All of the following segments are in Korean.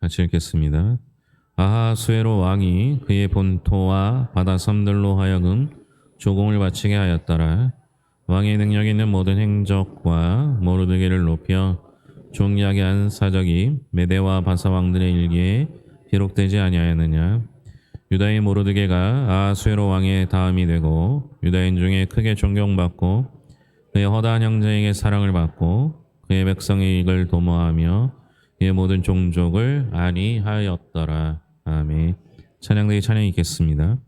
같이 읽겠습니다. 아하수에로 왕이 그의 본토와 바다 섬들로 하여금 조공을 바치게 하였더라. 왕의 능력 있는 모든 행적과 모르드게를 높여 존귀하게 한 사적이 메대와 바사 왕들의 일기에 기록되지 아니하였느냐. 유다의 모르드게가 아하수에로 왕의 다음이 되고 유다인 중에 크게 존경받고 그의 허다한 형제에게 사랑을 받고 그의 백성의 이익을 도모하며 그의 모든 종족을 안위하였더라. 아멘. 찬양대의 찬양이 있겠습니다.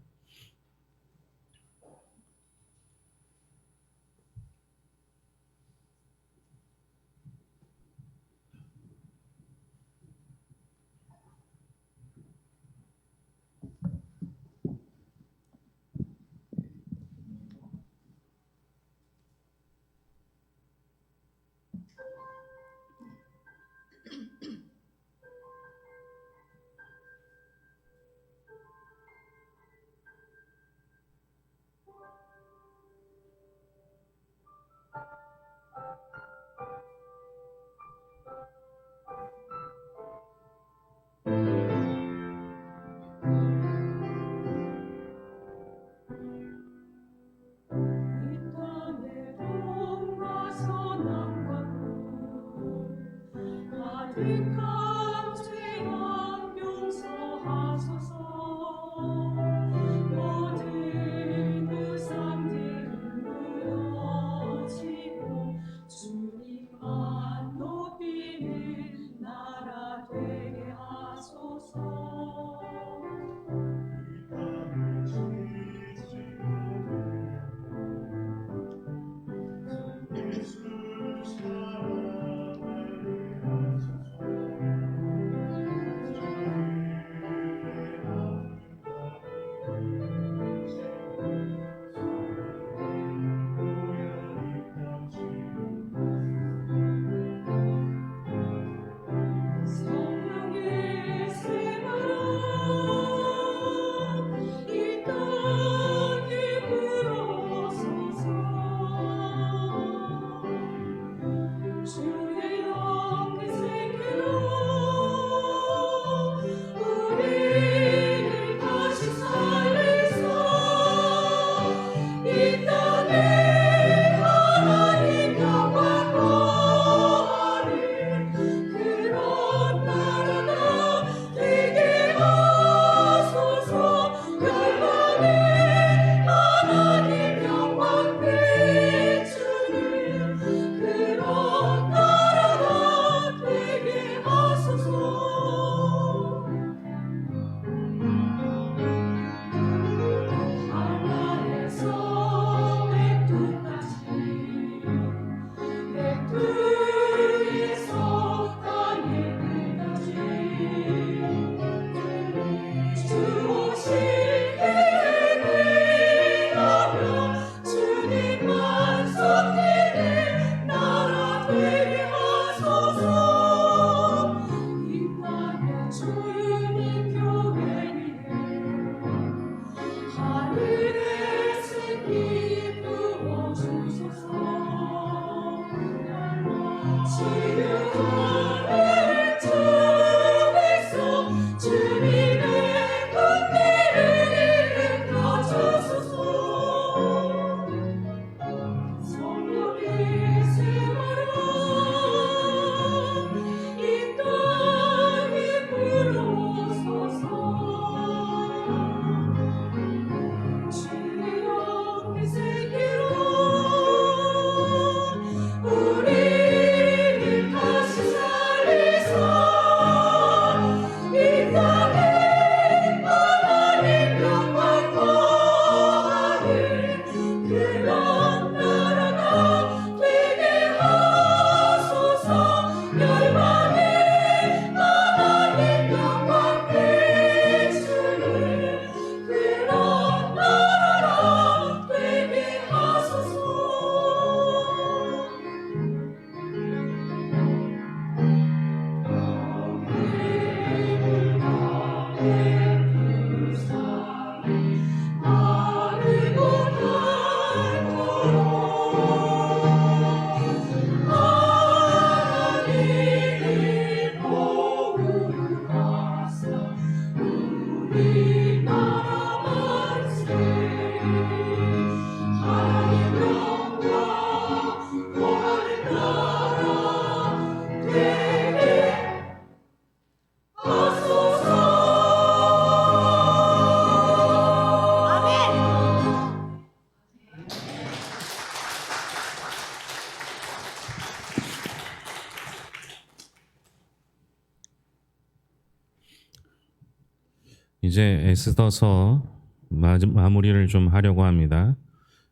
이제 에스더서 마무리를 좀 하려고 합니다.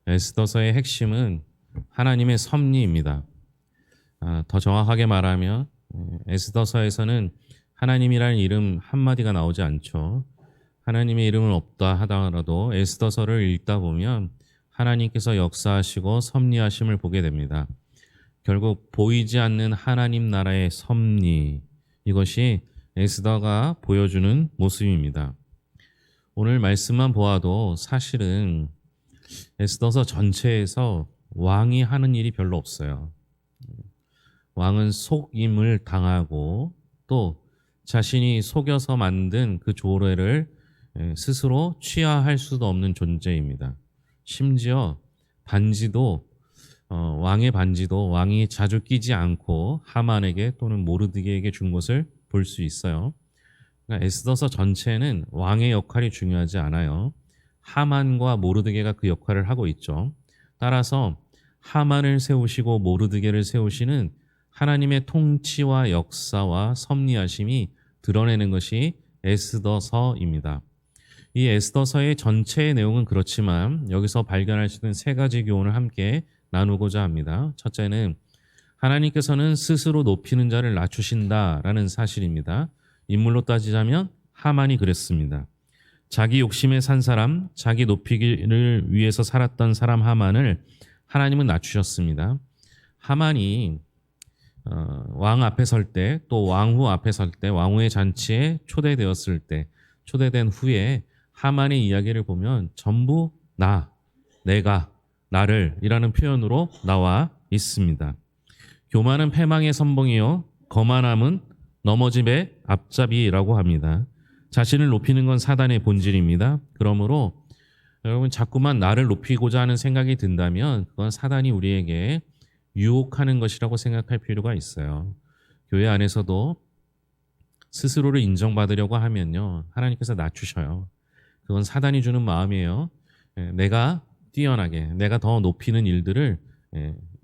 에스더서의 핵심은 하나님의 섭리입니다. 더 정확하게 말하면 에스더서에서는 하나님이라는 이름 한마디가 나오지 않죠. 하나님의 이름은 없다 하더라도 에스더서를 읽다 보면 하나님께서 역사하시고 섭리하심을 보게 됩니다. 결국 보이지 않는 하나님 나라의 섭리, 이것이 에스더가 보여주는 모습입니다. 오늘 말씀만 보아도 사실은 에스더서 전체에서 왕이 하는 일이 별로 없어요. 왕은 속임을 당하고 또 자신이 속여서 만든 그 조례를 스스로 취하할 수도 없는 존재입니다. 심지어 반지도 왕의 반지도 왕이 자주 끼지 않고 하만에게 또는 모르드게에게 준 것을 볼 수 있어요. 그러니까 에스더서 전체는 왕의 역할이 중요하지 않아요. 하만과 모르드게가 그 역할을 하고 있죠. 따라서 하만을 세우시고 모르드게를 세우시는 하나님의 통치와 역사와 섭리하심이 드러내는 것이 에스더서입니다. 이 에스더서의 전체의 내용은 그렇지만 여기서 발견할 수 있는 세 가지 교훈을 함께 나누고자 합니다. 첫째는 하나님께서는 스스로 높이는 자를 낮추신다라는 사실입니다. 인물로 따지자면 하만이 그랬습니다. 자기 욕심에 산 사람, 자기 높이기를 위해서 살았던 사람 하만을 하나님은 낮추셨습니다. 하만이 왕 앞에 설 때, 또 왕후 앞에 설 때, 왕후의 잔치에 초대되었을 때, 초대된 후에 하만의 이야기를 보면 전부 내가, 나를 이라는 표현으로 나와 있습니다. 교만은 패망의 선봉이요 거만함은 넘어짐의 앞잡이라고 합니다. 자신을 높이는 건 사단의 본질입니다. 그러므로 여러분 자꾸만 나를 높이고자 하는 생각이 든다면 그건 사단이 우리에게 유혹하는 것이라고 생각할 필요가 있어요. 교회 안에서도 스스로를 인정받으려고 하면요 하나님께서 낮추셔요. 그건 사단이 주는 마음이에요. 내가 뛰어나게, 내가 더 높이는 일들을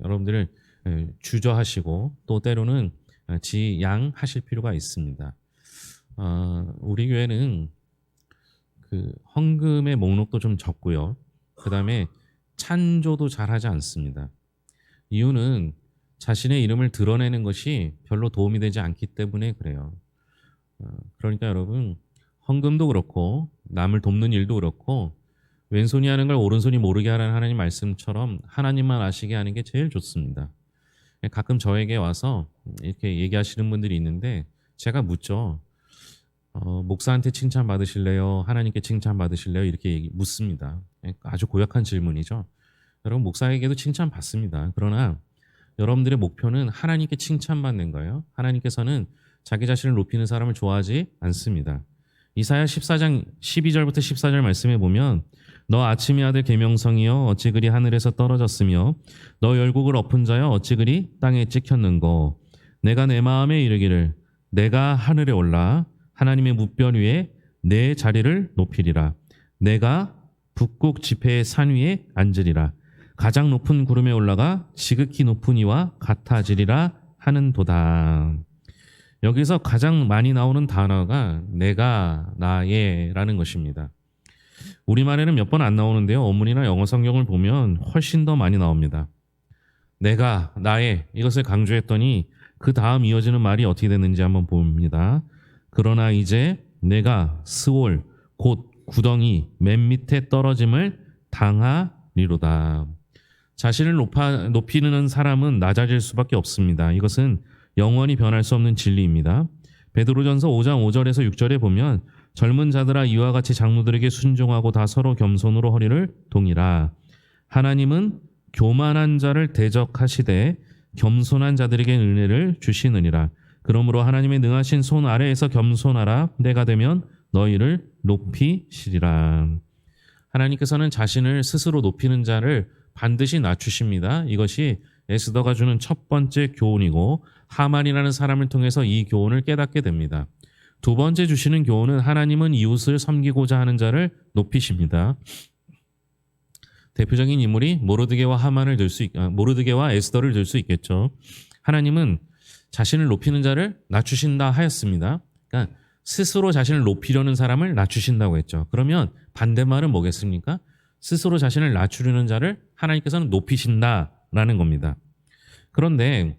여러분들을 주저하시고 또 때로는 지양하실 필요가 있습니다. 우리 교회는 그 헌금의 목록도 좀 적고요. 그 다음에 찬조도 잘하지 않습니다. 이유는 자신의 이름을 드러내는 것이 별로 도움이 되지 않기 때문에 그래요. 그러니까 여러분 헌금도 그렇고 남을 돕는 일도 그렇고 왼손이 하는 걸 오른손이 모르게 하라는 하나님 말씀처럼 하나님만 아시게 하는 게 제일 좋습니다. 가끔 저에게 와서 이렇게 얘기하시는 분들이 있는데 제가 묻죠. 목사한테 칭찬 받으실래요? 하나님께 칭찬 받으실래요? 이렇게 묻습니다. 아주 고약한 질문이죠. 여러분 목사에게도 칭찬 받습니다. 그러나 여러분들의 목표는 하나님께 칭찬받는 거예요. 하나님께서는 자기 자신을 높이는 사람을 좋아하지 않습니다. 이사야 14장 12절부터 14절 말씀에 보면 너 아침의 아들 계명성이여 어찌 그리 하늘에서 떨어졌으며 너 열국을 엎은 자여 어찌 그리 땅에 찍혔는고 내가 내 마음에 이르기를 내가 하늘에 올라 하나님의 뭇별 위에 내 자리를 높이리라 내가 북극 지폐의 산 위에 앉으리라 가장 높은 구름에 올라가 지극히 높은 이와 같아지리라 하는도다. 여기서 가장 많이 나오는 단어가 내가, 나의 라는 것입니다. 우리말에는 몇 번 안 나오는데요. 원문이나 영어 성경을 보면 훨씬 더 많이 나옵니다. 내가, 나의 이것을 강조했더니 그 다음 이어지는 말이 어떻게 됐는지 한번 봅니다. 그러나 이제 내가 스올 곧 구덩이 맨 밑에 떨어짐을 당하리로다. 자신을 높이는 사람은 낮아질 수밖에 없습니다. 이것은 영원히 변할 수 없는 진리입니다. 베드로전서 5장 5절에서 6절에 보면 젊은 자들아 이와 같이 장로들에게 순종하고 다 서로 겸손으로 허리를 동이라. 하나님은 교만한 자를 대적하시되 겸손한 자들에게 은혜를 주시느니라. 그러므로 하나님의 능하신 손 아래에서 겸손하라. 때가 되면 너희를 높이시리라. 하나님께서는 자신을 스스로 높이는 자를 반드시 낮추십니다. 이것이 에스더가 주는 첫 번째 교훈이고 하만이라는 사람을 통해서 이 교훈을 깨닫게 됩니다. 두 번째 주시는 교훈은 하나님은 이웃을 섬기고자 하는 자를 높이십니다. 대표적인 인물이 모르드게와 에스더를 들 수 있겠죠. 하나님은 자신을 높이는 자를 낮추신다 하였습니다. 그러니까 스스로 자신을 높이려는 사람을 낮추신다고 했죠. 그러면 반대말은 뭐겠습니까? 스스로 자신을 낮추려는 자를 하나님께서는 높이신다라는 겁니다. 그런데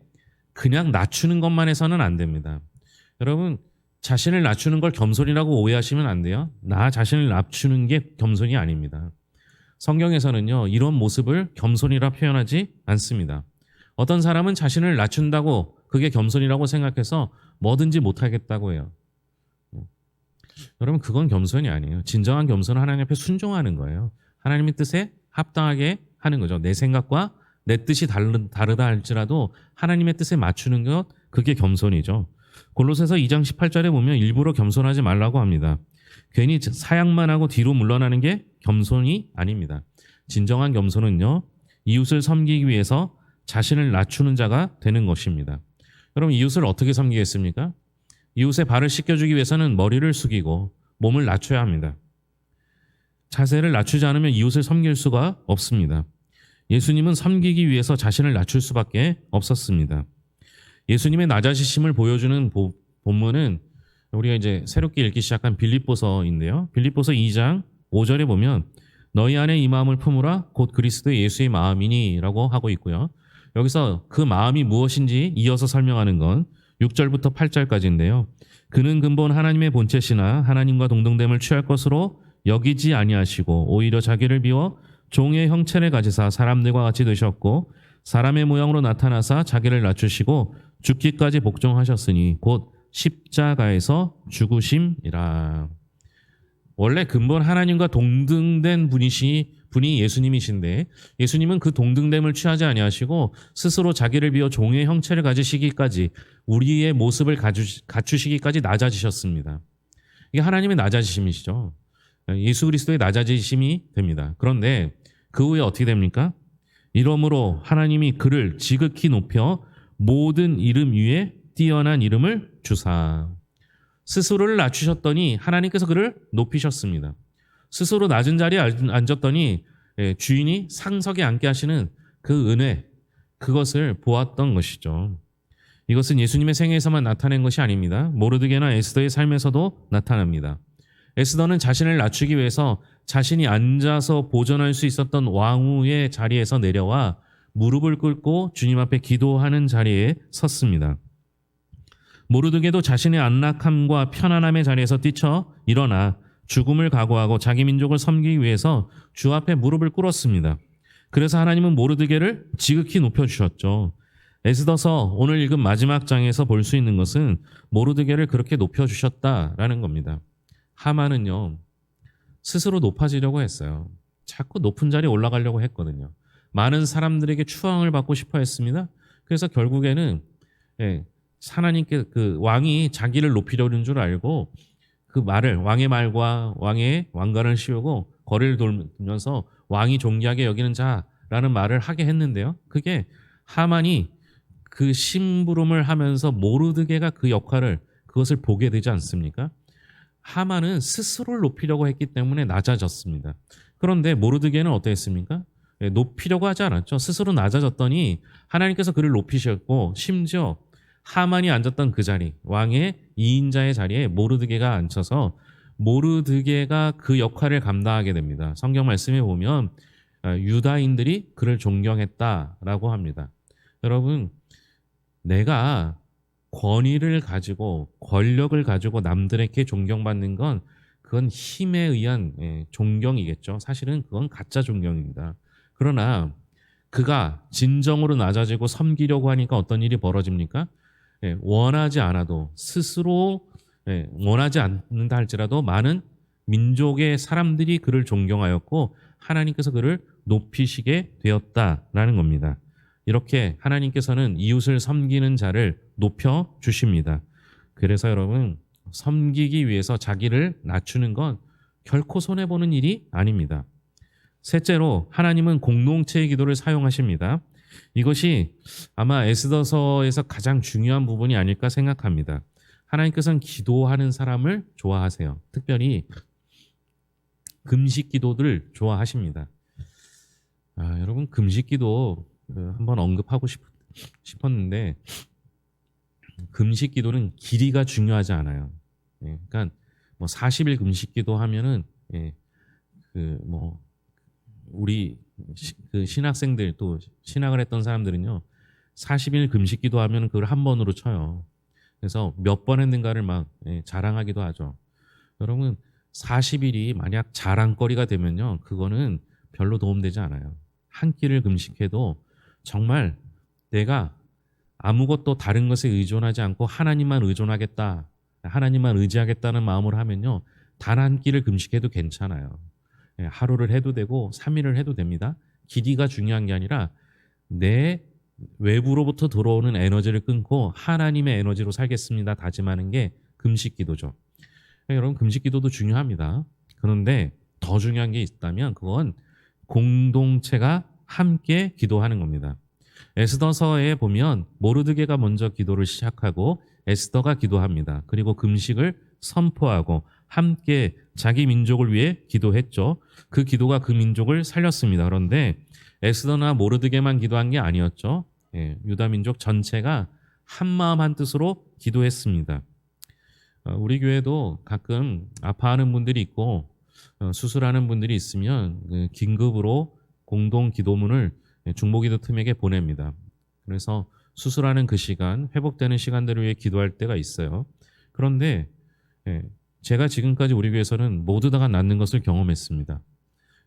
그냥 낮추는 것만 해서는 안 됩니다. 여러분, 자신을 낮추는 걸 겸손이라고 오해하시면 안 돼요. 나 자신을 낮추는 게 겸손이 아닙니다. 성경에서는요, 이런 모습을 겸손이라 표현하지 않습니다. 어떤 사람은 자신을 낮춘다고 그게 겸손이라고 생각해서 뭐든지 못하겠다고 해요. 여러분, 그건 겸손이 아니에요. 진정한 겸손은 하나님 앞에 순종하는 거예요. 하나님의 뜻에 합당하게 하는 거죠. 내 생각과 내 뜻이 다르다 할지라도 하나님의 뜻에 맞추는 것, 그게 겸손이죠. 골로새서 2장 18절에 보면 일부러 겸손하지 말라고 합니다. 괜히 사양만 하고 뒤로 물러나는 게 겸손이 아닙니다. 진정한 겸손은요, 이웃을 섬기기 위해서 자신을 낮추는 자가 되는 것입니다. 여러분, 이웃을 어떻게 섬기겠습니까? 이웃의 발을 씻겨주기 위해서는 머리를 숙이고 몸을 낮춰야 합니다. 자세를 낮추지 않으면 이웃을 섬길 수가 없습니다. 예수님은 섬기기 위해서 자신을 낮출 수밖에 없었습니다. 예수님의 낮아지심을 보여주는 본문은 우리가 이제 새롭게 읽기 시작한 빌립보서인데요. 빌립보서 2장 5절에 보면 너희 안에 이 마음을 품으라 곧 그리스도 예수의 마음이니 라고 하고 있고요. 여기서 그 마음이 무엇인지 이어서 설명하는 건 6절부터 8절까지인데요. 그는 근본 하나님의 본체시나 하나님과 동등됨을 취할 것으로 여기지 아니하시고 오히려 자기를 비워 종의 형체를 가지사 사람들과 같이 되셨고 사람의 모양으로 나타나사 자기를 낮추시고 죽기까지 복종하셨으니 곧 십자가에서 죽으심이라. 원래 근본 하나님과 동등된 분이 예수님이신데 예수님은 그 동등됨을 취하지 아니하시고 스스로 자기를 비워 종의 형체를 가지시기까지 우리의 모습을 갖추시기까지 낮아지셨습니다. 이게 하나님의 낮아지심이시죠. 예수 그리스도의 낮아지심이 됩니다. 그런데 그 후에 어떻게 됩니까? 이러므로 하나님이 그를 지극히 높여 모든 이름 위에 뛰어난 이름을 주사. 스스로를 낮추셨더니 하나님께서 그를 높이셨습니다. 스스로 낮은 자리에 앉았더니 주인이 상석에 앉게 하시는 그 은혜, 그것을 보았던 것이죠. 이것은 예수님의 생애에서만 나타낸 것이 아닙니다. 모르드게나 에스더의 삶에서도 나타납니다. 에스더는 자신을 낮추기 위해서 자신이 앉아서 보존할 수 있었던 왕후의 자리에서 내려와 무릎을 꿇고 주님 앞에 기도하는 자리에 섰습니다. 모르드게도 자신의 안락함과 편안함의 자리에서 뛰쳐 일어나 죽음을 각오하고 자기 민족을 섬기기 위해서 주 앞에 무릎을 꿇었습니다. 그래서 하나님은 모르드게를 지극히 높여주셨죠. 에스더서 오늘 읽은 마지막 장에서 볼 수 있는 것은 모르드게를 그렇게 높여주셨다라는 겁니다. 하만은요, 스스로 높아지려고 했어요. 자꾸 높은 자리에 올라가려고 했거든요. 많은 사람들에게 추앙을 받고 싶어 했습니다. 그래서 결국에는 하나님께 그 왕이 자기를 높이려는 줄 알고 그 말을 왕의 말과 왕의 왕관을 씌우고 거리를 돌면서 왕이 존귀하게 여기는 자라는 말을 하게 했는데요. 그게 하만이 그 심부름을 하면서 모르드게가 그 역할을 그것을 보게 되지 않습니까? 하만은 스스로를 높이려고 했기 때문에 낮아졌습니다. 그런데 모르드게는 어땠습니까? 높이려고 하지 않았죠. 스스로 낮아졌더니 하나님께서 그를 높이셨고 심지어 하만이 앉았던 그 자리, 왕의 2인자의 자리에 모르드게가 앉혀서 모르드게가 그 역할을 감당하게 됩니다. 성경 말씀에 보면 유다인들이 그를 존경했다라고 합니다. 여러분, 내가 권위를 가지고 권력을 가지고 남들에게 존경받는 건 그건 힘에 의한 존경이겠죠. 사실은 그건 가짜 존경입니다. 그러나 그가 진정으로 낮아지고 섬기려고 하니까 어떤 일이 벌어집니까? 원하지 않아도 스스로 원하지 않는다 할지라도 많은 민족의 사람들이 그를 존경하였고 하나님께서 그를 높이시게 되었다라는 겁니다. 이렇게 하나님께서는 이웃을 섬기는 자를 높여 주십니다. 그래서 여러분, 섬기기 위해서 자기를 낮추는 건 결코 손해보는 일이 아닙니다. 셋째로 하나님은 공동체의 기도를 사용하십니다. 이것이 아마 에스더서에서 가장 중요한 부분이 아닐까 생각합니다. 하나님께서는 기도하는 사람을 좋아하세요. 특별히 금식 기도를 좋아하십니다. 여러분, 금식 기도 한번 언급하고 싶었는데 금식 기도는 길이가 중요하지 않아요. 예, 그러니까 뭐 40일 금식기도 하면은 예, 그뭐 우리 그 신학생들 또 신학을 했던 사람들은요 40일 금식기도 하면 그걸 한 번으로 쳐요. 그래서 몇 번 했는가를 막 예, 자랑하기도 하죠. 여러분 40일이 만약 자랑거리가 되면요 그거는 별로 도움되지 않아요. 한 끼를 금식해도 정말 내가 아무것도 다른 것에 의존하지 않고 하나님만 의존하겠다, 하나님만 의지하겠다는 마음으로 하면요 단 한 끼를 금식해도 괜찮아요. 예, 하루를 해도 되고 3일을 해도 됩니다. 길이가 중요한 게 아니라 내 외부로부터 들어오는 에너지를 끊고 하나님의 에너지로 살겠습니다. 다짐하는 게 금식 기도죠. 여러분 금식 기도도 중요합니다. 그런데 더 중요한 게 있다면 그건 공동체가 함께 기도하는 겁니다. 에스더서에 보면 모르드게가 먼저 기도를 시작하고 에스더가 기도합니다. 그리고 금식을 선포하고 함께 자기 민족을 위해 기도했죠. 그 기도가 그 민족을 살렸습니다. 그런데 에스더나 모르드게만 기도한 게 아니었죠. 예, 유다 민족 전체가 한 마음 한 뜻으로 기도했습니다. 우리 교회도 가끔 아파하는 분들이 있고 수술하는 분들이 있으면 긴급으로 공동 기도문을 중보기도 팀에게 보냅니다. 그래서 수술하는 그 시간, 회복되는 시간들을 위해 기도할 때가 있어요. 그런데 제가 지금까지 우리 교회에서는 모두 다가 낫는 것을 경험했습니다.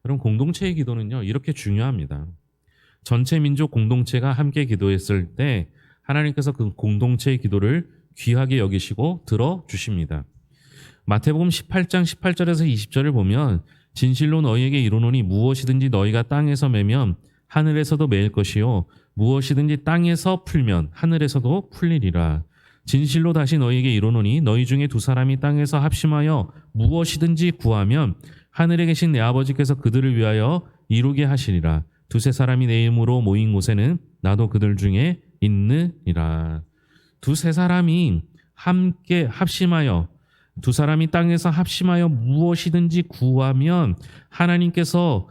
여러분 공동체의 기도는요 이렇게 중요합니다. 전체 민족 공동체가 함께 기도했을 때 하나님께서 그 공동체의 기도를 귀하게 여기시고 들어주십니다. 마태복음 18장 18절에서 20절을 보면 진실로 너희에게 이르노니 무엇이든지 너희가 땅에서 매면 하늘에서도 매일 것이요 무엇이든지 땅에서 풀면 하늘에서도 풀리리라. 진실로 다시 너희에게 이르노니 너희 중에 두 사람이 땅에서 합심하여 무엇이든지 구하면 하늘에 계신 내 아버지께서 그들을 위하여 이루게 하시리라. 두세 사람이 내 이름으로 모인 곳에는 나도 그들 중에 있느니라. 두세 사람이 함께 합심하여 두 사람이 땅에서 합심하여 무엇이든지 구하면 하나님께서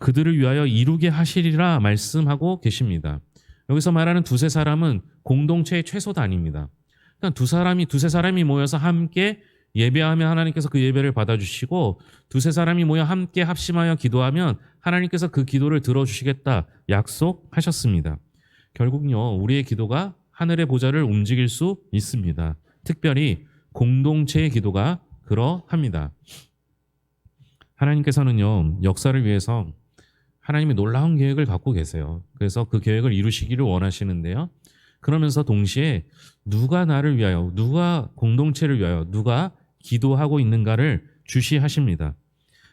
그들을 위하여 이루게 하시리라 말씀하고 계십니다. 여기서 말하는 두세 사람은 공동체의 최소 단위입니다. 그러니까 두세 사람이 모여서 함께 예배하면 하나님께서 그 예배를 받아주시고 두세 사람이 모여 함께 합심하여 기도하면 하나님께서 그 기도를 들어주시겠다 약속하셨습니다. 결국요 우리의 기도가 하늘의 보좌를 움직일 수 있습니다. 특별히 공동체의 기도가 그러합니다. 하나님께서는요 역사를 위해서 하나님의 놀라운 계획을 갖고 계세요. 그래서 그 계획을 이루시기를 원하시는데요. 그러면서 동시에 누가 나를 위하여, 누가 공동체를 위하여, 누가 기도하고 있는가를 주시하십니다.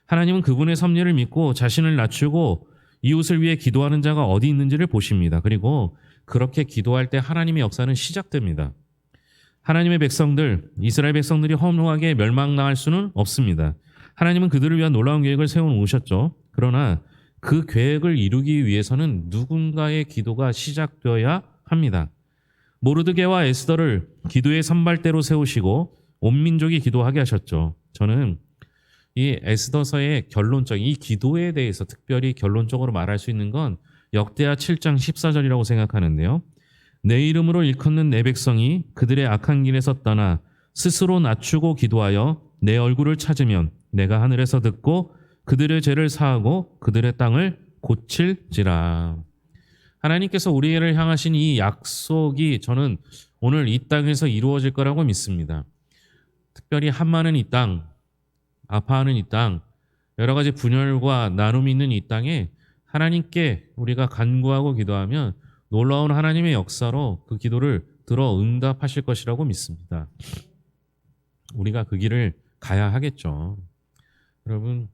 하나님은 그분의 섭리를 믿고 자신을 낮추고 이웃을 위해 기도하는 자가 어디 있는지를 보십니다. 그리고 그렇게 기도할 때 하나님의 역사는 시작됩니다. 하나님의 백성들, 이스라엘 백성들이 허무하게 멸망당할 수는 없습니다. 하나님은 그들을 위한 놀라운 계획을 세워놓으셨죠. 그러나 그 계획을 이루기 위해서는 누군가의 기도가 시작되어야 합니다. 모르드게와 에스더를 기도의 선발대로 세우시고 온 민족이 기도하게 하셨죠. 저는 이 에스더서의 결론적 이 기도에 대해서 특별히 결론적으로 말할 수 있는 건 역대하 7장 14절이라고 생각하는데요. 내 이름으로 일컫는 내 백성이 그들의 악한 길에서 떠나 스스로 낮추고 기도하여 내 얼굴을 찾으면 내가 하늘에서 듣고 그들의 죄를 사하고 그들의 땅을 고칠지라. 하나님께서 우리를 향하신 이 약속이 저는 오늘 이 땅에서 이루어질 거라고 믿습니다. 특별히 한많은 이 땅, 아파하는 이 땅, 여러 가지 분열과 나눔이 있는 이 땅에 하나님께 우리가 간구하고 기도하면 놀라운 하나님의 역사로 그 기도를 들어 응답하실 것이라고 믿습니다. 우리가 그 길을 가야 하겠죠. 여러분,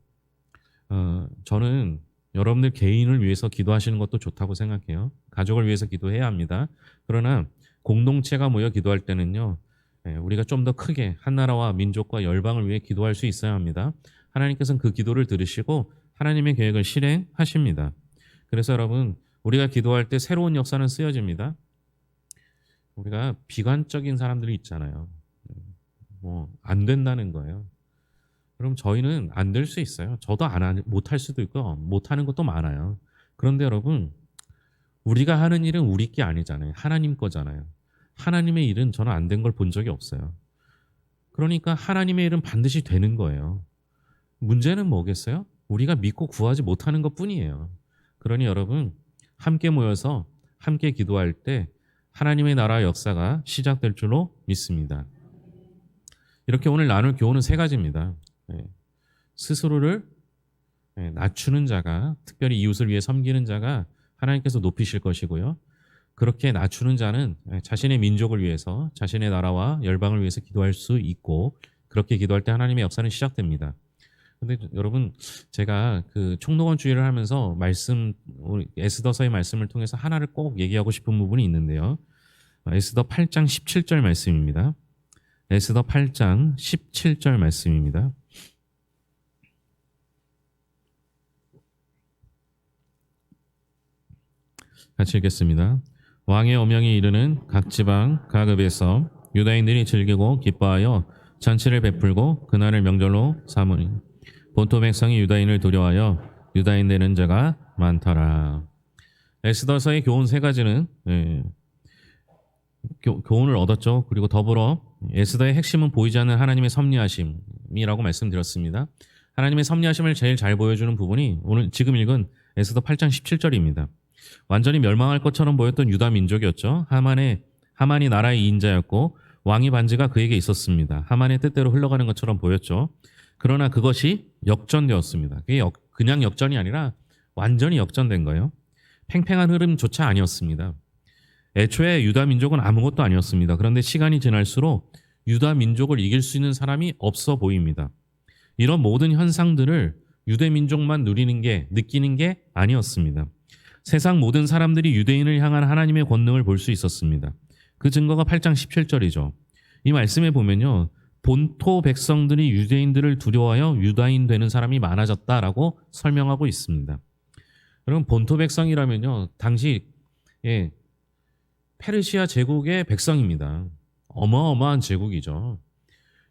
저는 여러분들 개인을 위해서 기도하시는 것도 좋다고 생각해요. 가족을 위해서 기도해야 합니다. 그러나 공동체가 모여 기도할 때는요, 우리가 좀 더 크게 한나라와 민족과 열방을 위해 기도할 수 있어야 합니다. 하나님께서는 그 기도를 들으시고 하나님의 계획을 실행하십니다. 그래서 여러분, 우리가 기도할 때 새로운 역사는 쓰여집니다. 우리가 비관적인 사람들이 있잖아요. 안 된다는 거예요. 그럼 저희는 안 될 수 있어요. 저도 못할 수도 있고 못하는 것도 많아요. 그런데 여러분, 우리가 하는 일은 우리 게 아니잖아요. 하나님 거잖아요. 하나님의 일은 저는 안 된 걸 본 적이 없어요. 그러니까 하나님의 일은 반드시 되는 거예요. 문제는 뭐겠어요? 우리가 믿고 구하지 못하는 것뿐이에요. 그러니 여러분 함께 모여서 함께 기도할 때 하나님의 나라 역사가 시작될 줄로 믿습니다. 이렇게 오늘 나눌 교훈은 세 가지입니다. 스스로를 낮추는 자가, 특별히 이웃을 위해 섬기는 자가 하나님께서 높이실 것이고요. 그렇게 낮추는 자는 자신의 민족을 위해서, 자신의 나라와 열방을 위해서 기도할 수 있고, 그렇게 기도할 때 하나님의 역사는 시작됩니다. 근데 여러분, 제가 그 총동원 주의를 하면서 우리 에스더서의 말씀을 통해서 하나를 꼭 얘기하고 싶은 부분이 있는데요. 에스더 8장 17절 말씀입니다. 에스더 8장 17절 말씀입니다. 같이 읽겠습니다. 왕의 어명이 이르는 각 지방 각 읍에서 유다인들이 즐기고 기뻐하여 잔치를 베풀고 그날을 명절로 삼으니 본토 백성이 유다인을 두려워하여 유다인 되는 자가 많더라. 에스더서의 교훈 세 가지는 교훈을 얻었죠. 그리고 더불어 에스더의 핵심은 보이지 않는 하나님의 섭리하심이라고 말씀드렸습니다. 하나님의 섭리하심을 제일 잘 보여주는 부분이 오늘 지금 읽은 에스더 8장 17절입니다. 완전히 멸망할 것처럼 보였던 유다 민족이었죠. 하만이 나라의 이인자였고 왕의 반지가 그에게 있었습니다. 하만의 뜻대로 흘러가는 것처럼 보였죠. 그러나 그것이 역전되었습니다. 그게 그냥 역전이 아니라 완전히 역전된 거예요. 팽팽한 흐름조차 아니었습니다. 애초에 유다 민족은 아무것도 아니었습니다. 그런데 시간이 지날수록 유다 민족을 이길 수 있는 사람이 없어 보입니다. 이런 모든 현상들을 유대 민족만 느끼는 게 아니었습니다. 세상 모든 사람들이 유대인을 향한 하나님의 권능을 볼 수 있었습니다. 그 증거가 8장 17절이죠. 이 말씀에 보면요. 본토 백성들이 유대인들을 두려워하여 유다인 되는 사람이 많아졌다라고 설명하고 있습니다. 여러분 본토 백성이라면요. 당시 페르시아 제국의 백성입니다. 어마어마한 제국이죠.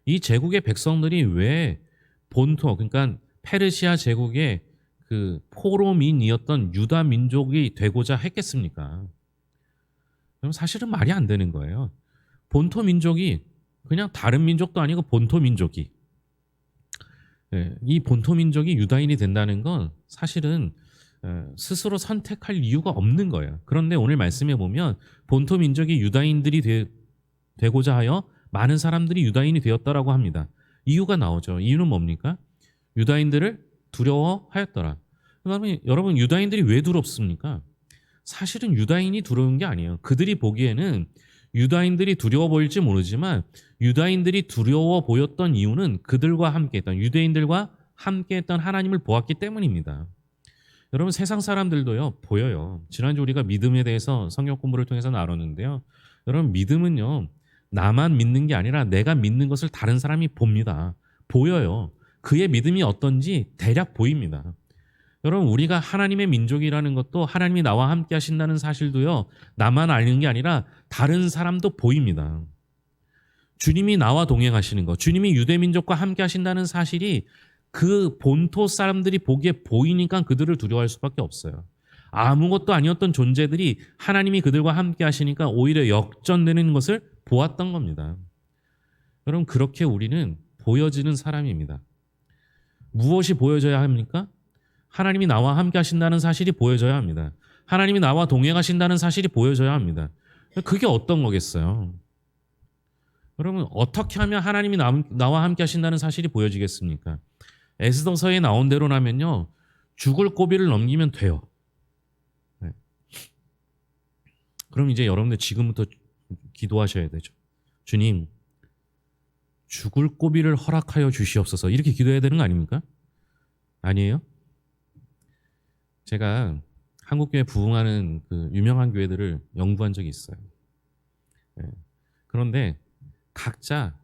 이 제국의 백성들이 왜 그러니까 페르시아 제국의 그 포로민이었던 유다 민족이 되고자 했겠습니까? 그럼 사실은 말이 안 되는 거예요. 본토 민족이 그냥 다른 민족도 아니고 본토 민족이 이 본토 민족이 유다인이 된다는 건 사실은 스스로 선택할 이유가 없는 거예요. 그런데 오늘 말씀해 보면 본토 민족이 유다인들이 되고자 하여 많은 사람들이 유다인이 되었다라고 합니다. 이유가 나오죠. 이유는 뭡니까? 유다인들을 두려워하였더라. 그다음에 여러분 유다인들이 왜 두렵습니까? 사실은 유다인이 두려운 게 아니에요. 그들이 보기에는 유다인들이 두려워 보일지 모르지만 유다인들이 두려워 보였던 이유는 그들과 함께했던 유대인들과 함께했던 하나님을 보았기 때문입니다. 여러분 세상 사람들도요 보여요. 지난주 우리가 믿음에 대해서 성경 공부를 통해서 나눴는데요. 여러분 믿음은요 나만 믿는 게 아니라 내가 믿는 것을 다른 사람이 봅니다. 보여요. 그의 믿음이 어떤지 대략 보입니다. 여러분 우리가 하나님의 민족이라는 것도 하나님이 나와 함께 하신다는 사실도요. 나만 아는 게 아니라 다른 사람도 보입니다. 주님이 나와 동행하시는 것, 주님이 유대민족과 함께 하신다는 사실이 그 본토 사람들이 보기에 보이니까 그들을 두려워할 수밖에 없어요. 아무것도 아니었던 존재들이 하나님이 그들과 함께 하시니까 오히려 역전되는 것을 보았던 겁니다. 여러분 그렇게 우리는 보여지는 사람입니다. 무엇이 보여져야 합니까? 하나님이 나와 함께 하신다는 사실이 보여져야 합니다. 하나님이 나와 동행하신다는 사실이 보여져야 합니다. 그게 어떤 거겠어요? 여러분 어떻게 하면 하나님이 나와 함께 하신다는 사실이 보여지겠습니까? 에스더서에 나온 대로라면요. 죽을 고비를 넘기면 돼요. 네. 그럼 이제 여러분들 지금부터 기도하셔야 되죠. 주님 죽을 고비를 허락하여 주시옵소서. 이렇게 기도해야 되는 거 아닙니까? 아니에요? 제가 한국교회 부흥하는 그 유명한 교회들을 연구한 적이 있어요. 그런데 각자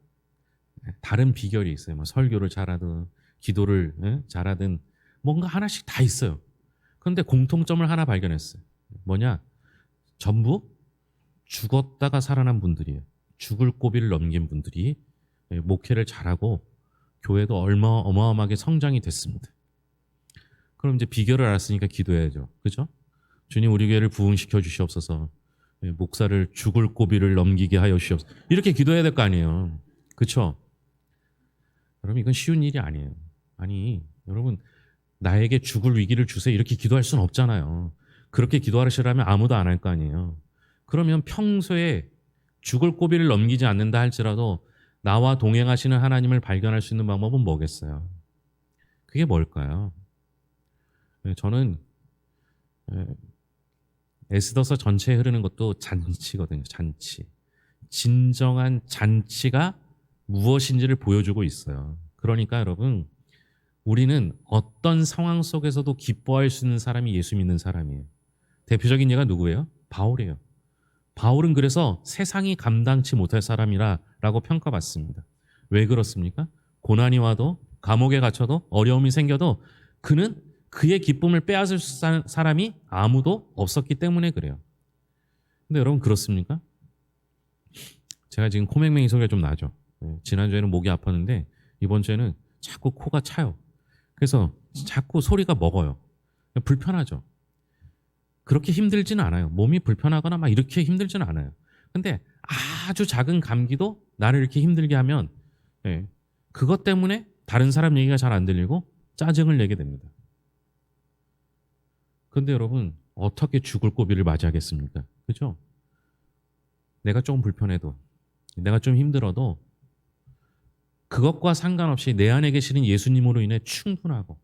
다른 비결이 있어요. 뭐 설교를 잘하든 기도를 잘하든 뭔가 하나씩 다 있어요. 그런데 공통점을 하나 발견했어요. 뭐냐? 전부 죽었다가 살아난 분들이에요. 죽을 고비를 넘긴 분들이 목회를 잘하고 교회도 어마어마하게 성장이 됐습니다. 그럼 이제 비결을 알았으니까 기도해야죠. 그죠? 주님 우리 교회를 부흥시켜 주시옵소서. 목사를 죽을 고비를 넘기게 하여 주시옵소서. 이렇게 기도해야 될 거 아니에요. 그렇죠? 여러분 이건 쉬운 일이 아니에요. 아니 여러분 나에게 죽을 위기를 주세요 이렇게 기도할 수는 없잖아요. 그렇게 기도하시라면 아무도 안 할 거 아니에요. 그러면 평소에 죽을 고비를 넘기지 않는다 할지라도 나와 동행하시는 하나님을 발견할 수 있는 방법은 뭐겠어요? 그게 뭘까요? 저는 예, 에스더서 전체에 흐르는 것도 잔치거든요. 잔치. 진정한 잔치가 무엇인지를 보여주고 있어요. 그러니까 여러분, 우리는 어떤 상황 속에서도 기뻐할 수 있는 사람이 예수 믿는 사람이에요. 대표적인 예가 누구예요? 바울이에요. 바울은 그래서 세상이 감당치 못할 사람이라고 평가받습니다. 왜 그렇습니까? 고난이 와도 감옥에 갇혀도 어려움이 생겨도 그는 그의 기쁨을 빼앗을 사람이 아무도 없었기 때문에 그래요. 근데 여러분 그렇습니까? 제가 지금 코맹맹이 소리가 좀 나죠. 지난주에는 목이 아팠는데 이번 주에는 자꾸 코가 차요. 그래서 자꾸 소리가 먹어요. 불편하죠. 그렇게 힘들지는 않아요. 몸이 불편하거나 막 이렇게 힘들지는 않아요. 근데 아주 작은 감기도 나를 이렇게 힘들게 하면 그것 때문에 다른 사람 얘기가 잘 안 들리고 짜증을 내게 됩니다. 그런데 여러분 어떻게 죽을 고비를 맞이하겠습니까? 그죠? 내가 조금 불편해도 내가 좀 힘들어도 그것과 상관없이 내 안에 계시는 예수님으로 인해 충분하고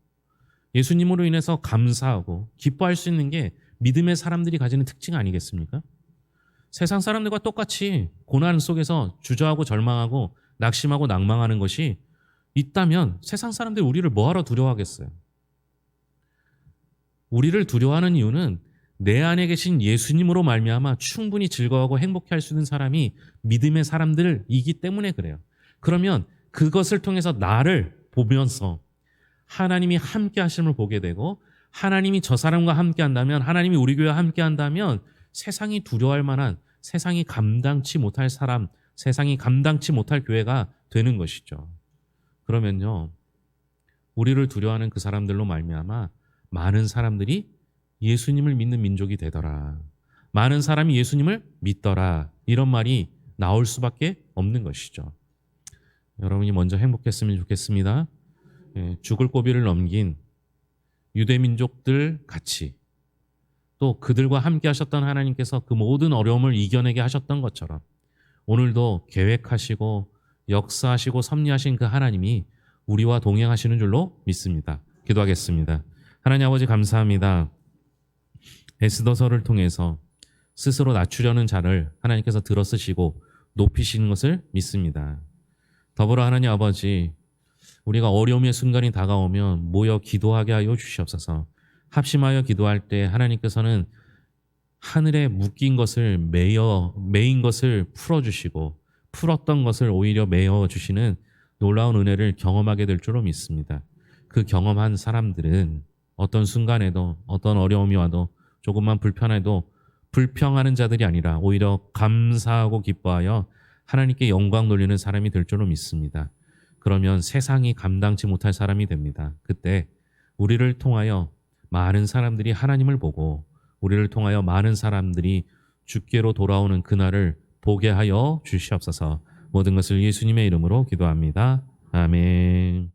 예수님으로 인해서 감사하고 기뻐할 수 있는 게 믿음의 사람들이 가지는 특징 아니겠습니까? 세상 사람들과 똑같이 고난 속에서 주저하고 절망하고 낙심하고 낭망하는 것이 있다면 세상 사람들이 우리를 뭐하러 두려워하겠어요? 우리를 두려워하는 이유는 내 안에 계신 예수님으로 말미암아 충분히 즐거워하고 행복해할 수 있는 사람이 믿음의 사람들이기 때문에 그래요. 그러면 그것을 통해서 나를 보면서 하나님이 함께 하심을 보게 되고 하나님이 저 사람과 함께 한다면 하나님이 우리 교회와 함께 한다면 세상이 두려워할 만한 세상이 감당치 못할 사람 세상이 감당치 못할 교회가 되는 것이죠. 그러면요 우리를 두려워하는 그 사람들로 말미암아 많은 사람들이 예수님을 믿는 민족이 되더라. 많은 사람이 예수님을 믿더라. 이런 말이 나올 수밖에 없는 것이죠. 여러분이 먼저 행복했으면 좋겠습니다. 죽을 고비를 넘긴 유대 민족들 같이 또 그들과 함께 하셨던 하나님께서 그 모든 어려움을 이겨내게 하셨던 것처럼 오늘도 계획하시고 역사하시고 섭리하신 그 하나님이 우리와 동행하시는 줄로 믿습니다. 기도하겠습니다. 하나님 아버지 감사합니다. 에스더서를 통해서 스스로 낮추려는 자를 하나님께서 들어쓰시고 높이시는 것을 믿습니다. 더불어 하나님 아버지 우리가 어려움의 순간이 다가오면 모여 기도하게 하여 주시옵소서. 합심하여 기도할 때 하나님께서는 하늘에 묶인 것을 매인 것을 풀어주시고 풀었던 것을 오히려 메어주시는 놀라운 은혜를 경험하게 될 줄로 믿습니다. 그 경험한 사람들은 어떤 순간에도 어떤 어려움이 와도 조금만 불편해도 불평하는 자들이 아니라 오히려 감사하고 기뻐하여 하나님께 영광 돌리는 사람이 될 줄로 믿습니다. 그러면 세상이 감당치 못할 사람이 됩니다. 그때 우리를 통하여 많은 사람들이 하나님을 보고 우리를 통하여 많은 사람들이 주께로 돌아오는 그날을 보게 하여 주시옵소서. 모든 것을 예수님의 이름으로 기도합니다. 아멘.